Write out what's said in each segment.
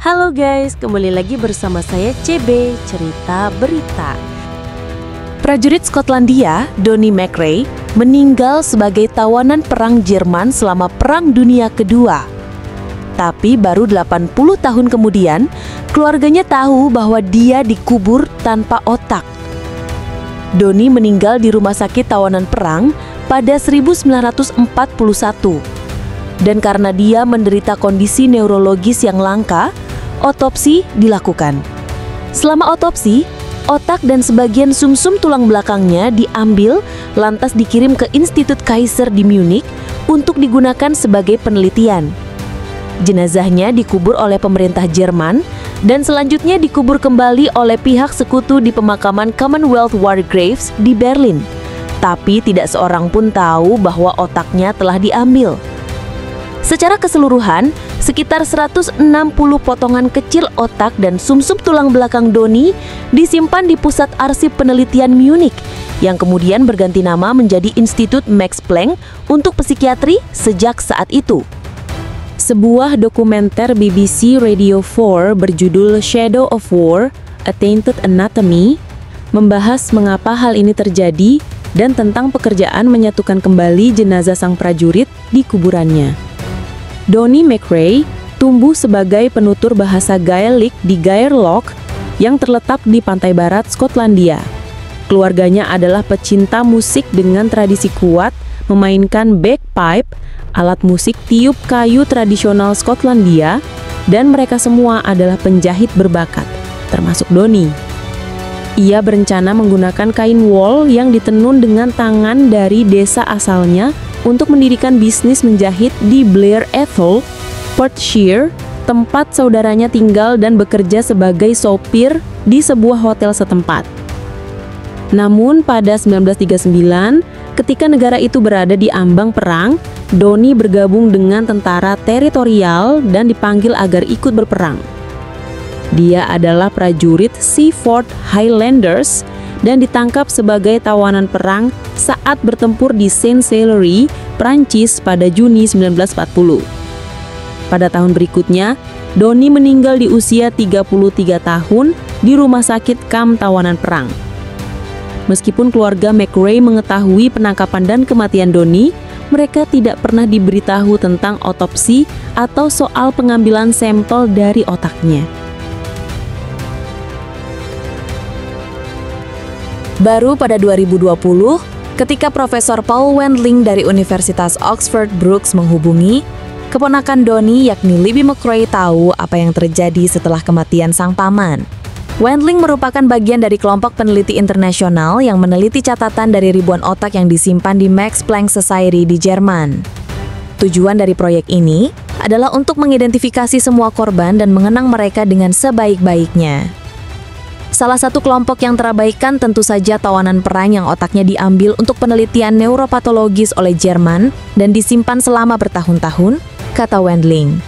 Halo guys, kembali lagi bersama saya CB, Cerita Berita. Prajurit Skotlandia, Donnie McRae, meninggal sebagai tawanan perang Jerman selama Perang Dunia Kedua. Tapi baru 80 tahun kemudian, keluarganya tahu bahwa dia dikubur tanpa otak. Donnie meninggal di rumah sakit tawanan perang pada 1941. Dan karena dia menderita kondisi neurologis yang langka, otopsi dilakukan. Selama otopsi, otak dan sebagian sumsum tulang belakangnya diambil lantas dikirim ke Institut Kaiser di Munich untuk digunakan sebagai penelitian. Jenazahnya dikubur oleh pemerintah Jerman dan selanjutnya dikubur kembali oleh pihak sekutu di pemakaman Commonwealth War Graves di Berlin. Tapi tidak seorang pun tahu bahwa otaknya telah diambil. Secara keseluruhan, sekitar 160 potongan kecil otak dan sumsum tulang belakang Donnie disimpan di Pusat Arsip Penelitian Munich, yang kemudian berganti nama menjadi Institut Max Planck untuk psikiatri sejak saat itu. Sebuah dokumenter BBC Radio 4 berjudul Shadow of War: A Tainted Anatomy membahas mengapa hal ini terjadi dan tentang pekerjaan menyatukan kembali jenazah sang prajurit di kuburannya. Donnie McRae tumbuh sebagai penutur bahasa Gaelic di Gairloch yang terletak di pantai barat Skotlandia. Keluarganya adalah pecinta musik dengan tradisi kuat, memainkan bagpipe, alat musik tiup kayu tradisional Skotlandia, dan mereka semua adalah penjahit berbakat, termasuk Donnie. Ia berencana menggunakan kain wol yang ditenun dengan tangan dari desa asalnya untuk mendirikan bisnis menjahit di Blair Ethel, Perthshire, tempat saudaranya tinggal dan bekerja sebagai sopir di sebuah hotel setempat. Namun pada 1939, ketika negara itu berada di ambang perang, Donnie bergabung dengan tentara teritorial dan dipanggil agar ikut berperang. Dia adalah prajurit Seaforth Highlanders dan ditangkap sebagai tawanan perang saat bertempur di Saint-Céleri, Prancis pada Juni 1940. Pada tahun berikutnya, Donnie meninggal di usia 33 tahun di rumah sakit kamp tawanan perang. Meskipun keluarga McRae mengetahui penangkapan dan kematian Donnie, mereka tidak pernah diberitahu tentang otopsi atau soal pengambilan sampel dari otaknya. Baru pada 2020, ketika Profesor Paul Wendling dari Universitas Oxford Brookes menghubungi, keponakan Donnie yakni Libby McRae tahu apa yang terjadi setelah kematian sang paman. Wendling merupakan bagian dari kelompok peneliti internasional yang meneliti catatan dari ribuan otak yang disimpan di Max Planck Society di Jerman. Tujuan dari proyek ini adalah untuk mengidentifikasi semua korban dan mengenang mereka dengan sebaik-baiknya. Salah satu kelompok yang terabaikan tentu saja tawanan perang yang otaknya diambil untuk penelitian neuropatologis oleh Jerman dan disimpan selama bertahun-tahun, kata Wendling.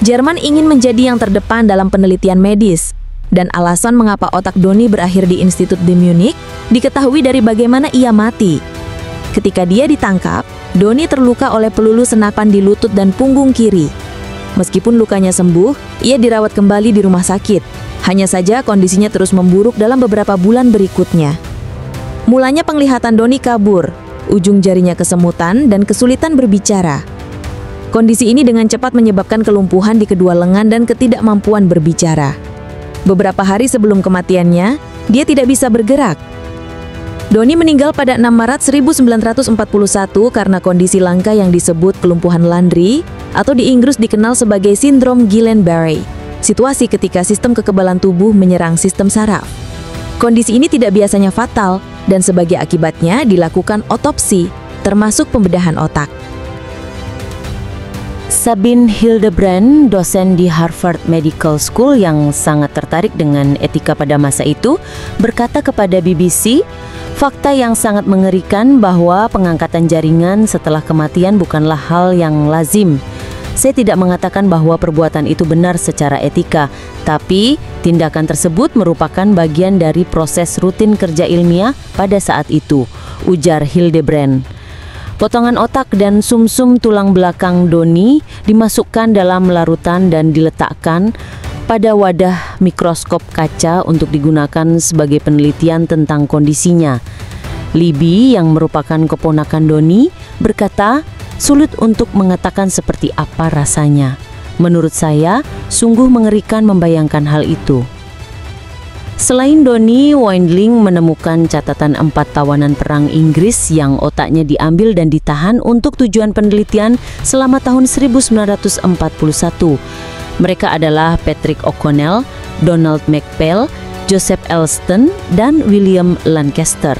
Jerman ingin menjadi yang terdepan dalam penelitian medis, dan alasan mengapa otak Donnie berakhir di Institut di Munich diketahui dari bagaimana ia mati. Ketika dia ditangkap, Donnie terluka oleh peluru senapan di lutut dan punggung kiri. Meskipun lukanya sembuh, ia dirawat kembali di rumah sakit. Hanya saja kondisinya terus memburuk dalam beberapa bulan berikutnya. Mulanya penglihatan Donnie kabur, ujung jarinya kesemutan dan kesulitan berbicara. Kondisi ini dengan cepat menyebabkan kelumpuhan di kedua lengan dan ketidakmampuan berbicara. Beberapa hari sebelum kematiannya, dia tidak bisa bergerak. Donnie meninggal pada 6 Maret 1941 karena kondisi langka yang disebut kelumpuhan Landry atau di Inggris dikenal sebagai sindrom Guillain-Barré. Situasi ketika sistem kekebalan tubuh menyerang sistem saraf. Kondisi ini tidak biasanya fatal dan sebagai akibatnya dilakukan otopsi, termasuk pembedahan otak. Sabine Hildebrand, dosen di Harvard Medical School yang sangat tertarik dengan etika pada masa itu, berkata kepada BBC, fakta yang sangat mengerikan bahwa pengangkatan jaringan setelah kematian bukanlah hal yang lazim. Saya tidak mengatakan bahwa perbuatan itu benar secara etika, tapi tindakan tersebut merupakan bagian dari proses rutin kerja ilmiah pada saat itu, ujar Hildebrand. Potongan otak dan sumsum tulang belakang Doni dimasukkan dalam larutan dan diletakkan pada wadah mikroskop kaca untuk digunakan sebagai penelitian tentang kondisinya. Libby yang merupakan keponakan Doni berkata, sulit untuk mengatakan seperti apa rasanya. Menurut saya, sungguh mengerikan membayangkan hal itu. Selain Doni, Windling menemukan catatan 4 tawanan perang Inggris yang otaknya diambil dan ditahan untuk tujuan penelitian selama tahun 1941. Mereka adalah Patrick O'Connell, Donald McPhail, Joseph Elston, dan William Lancaster.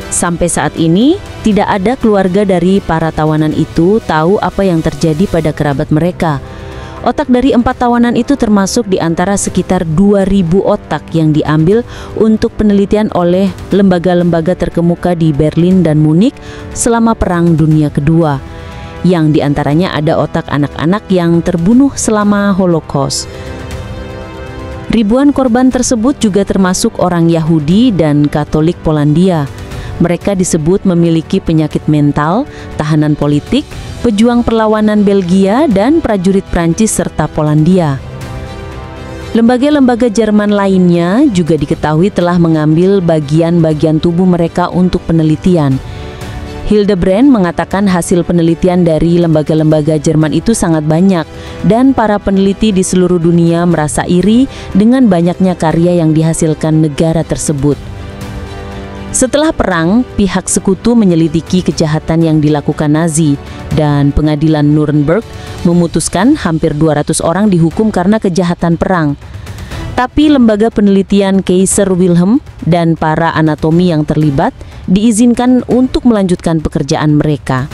Sampai saat ini, tidak ada keluarga dari para tawanan itu tahu apa yang terjadi pada kerabat mereka. Otak dari 4 tawanan itu termasuk di antara sekitar 2.000 otak yang diambil untuk penelitian oleh lembaga-lembaga terkemuka di Berlin dan Munich selama Perang Dunia Kedua, yang diantaranya ada otak anak-anak yang terbunuh selama Holocaust. Ribuan korban tersebut juga termasuk orang Yahudi dan Katolik Polandia. Mereka disebut memiliki penyakit mental, tahanan politik, pejuang perlawanan Belgia, dan prajurit Prancis serta Polandia. Lembaga-lembaga Jerman lainnya juga diketahui telah mengambil bagian-bagian tubuh mereka untuk penelitian. Hildebrand mengatakan hasil penelitian dari lembaga-lembaga Jerman itu sangat banyak, dan para peneliti di seluruh dunia merasa iri dengan banyaknya karya yang dihasilkan negara tersebut. Setelah perang, pihak sekutu menyelidiki kejahatan yang dilakukan Nazi, dan pengadilan Nuremberg memutuskan hampir 200 orang dihukum karena kejahatan perang. Tapi lembaga penelitian Kaiser Wilhelm dan para anatomi yang terlibat diizinkan untuk melanjutkan pekerjaan mereka.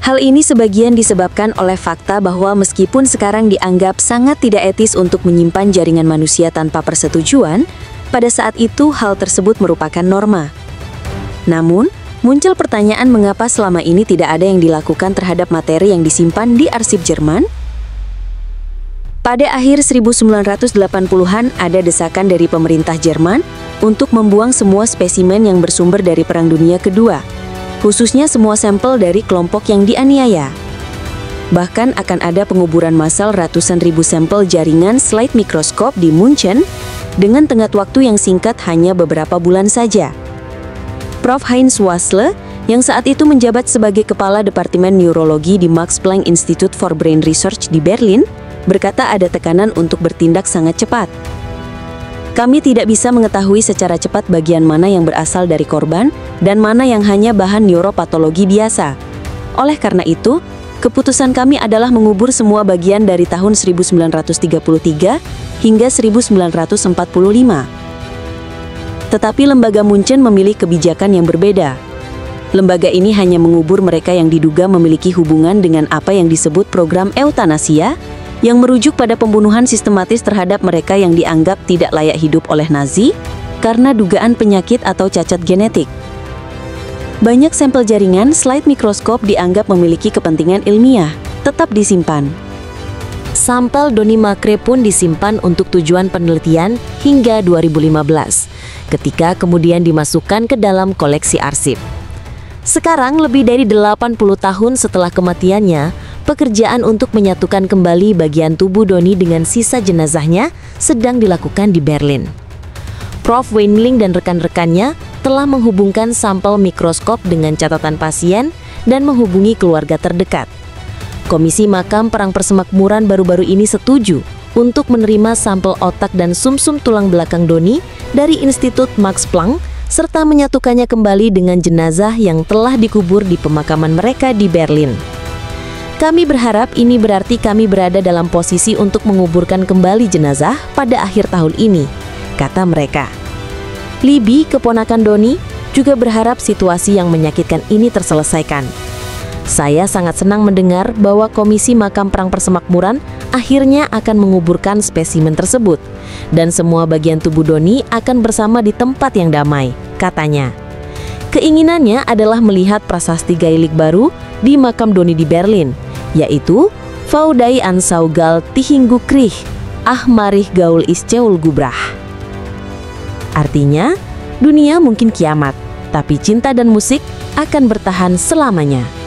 Hal ini sebagian disebabkan oleh fakta bahwa meskipun sekarang dianggap sangat tidak etis untuk menyimpan jaringan manusia tanpa persetujuan, pada saat itu hal tersebut merupakan norma. Namun, muncul pertanyaan mengapa selama ini tidak ada yang dilakukan terhadap materi yang disimpan di arsip Jerman? Pada akhir 1980-an ada desakan dari pemerintah Jerman untuk membuang semua spesimen yang bersumber dari Perang Dunia Kedua, khususnya semua sampel dari kelompok yang dianiaya. Bahkan akan ada penguburan massal ratusan ribu sampel jaringan slide mikroskop di Munchen dengan tenggat waktu yang singkat hanya beberapa bulan saja. Prof. Heinz Wasle, yang saat itu menjabat sebagai Kepala Departemen Neurologi di Max Planck Institute for Brain Research di Berlin, berkata ada tekanan untuk bertindak sangat cepat. Kami tidak bisa mengetahui secara cepat bagian mana yang berasal dari korban dan mana yang hanya bahan neuropatologi biasa. Oleh karena itu, keputusan kami adalah mengubur semua bagian dari tahun 1933 hingga 1945. Tetapi lembaga Munchen memilih kebijakan yang berbeda. Lembaga ini hanya mengubur mereka yang diduga memiliki hubungan dengan apa yang disebut program eutanasia, yang merujuk pada pembunuhan sistematis terhadap mereka yang dianggap tidak layak hidup oleh Nazi karena dugaan penyakit atau cacat genetik. Banyak sampel jaringan slide mikroskop dianggap memiliki kepentingan ilmiah, tetap disimpan. Sampel Doni Macre pun disimpan untuk tujuan penelitian hingga 2015, ketika kemudian dimasukkan ke dalam koleksi arsip. Sekarang, lebih dari 80 tahun setelah kematiannya, pekerjaan untuk menyatukan kembali bagian tubuh Doni dengan sisa jenazahnya sedang dilakukan di Berlin. Prof. Windling dan rekan-rekannya telah menghubungkan sampel mikroskop dengan catatan pasien dan menghubungi keluarga terdekat. Komisi Makam Perang Persemakmuran baru-baru ini setuju untuk menerima sampel otak dan sumsum tulang belakang Doni dari Institut Max Planck serta menyatukannya kembali dengan jenazah yang telah dikubur di pemakaman mereka di Berlin. Kami berharap ini berarti kami berada dalam posisi untuk menguburkan kembali jenazah pada akhir tahun ini, kata mereka. Libby, keponakan Doni, juga berharap situasi yang menyakitkan ini terselesaikan. Saya sangat senang mendengar bahwa Komisi Makam Perang Persemakmuran akhirnya akan menguburkan spesimen tersebut, dan semua bagian tubuh Doni akan bersama di tempat yang damai, katanya. Keinginannya adalah melihat prasasti Gaelik baru di makam Doni di Berlin, yaitu Faudai Ansaugal Tihinggu Krih, Ahmarih Gaul Isceul Gubrah. Artinya, dunia mungkin kiamat, tapi cinta dan musik akan bertahan selamanya.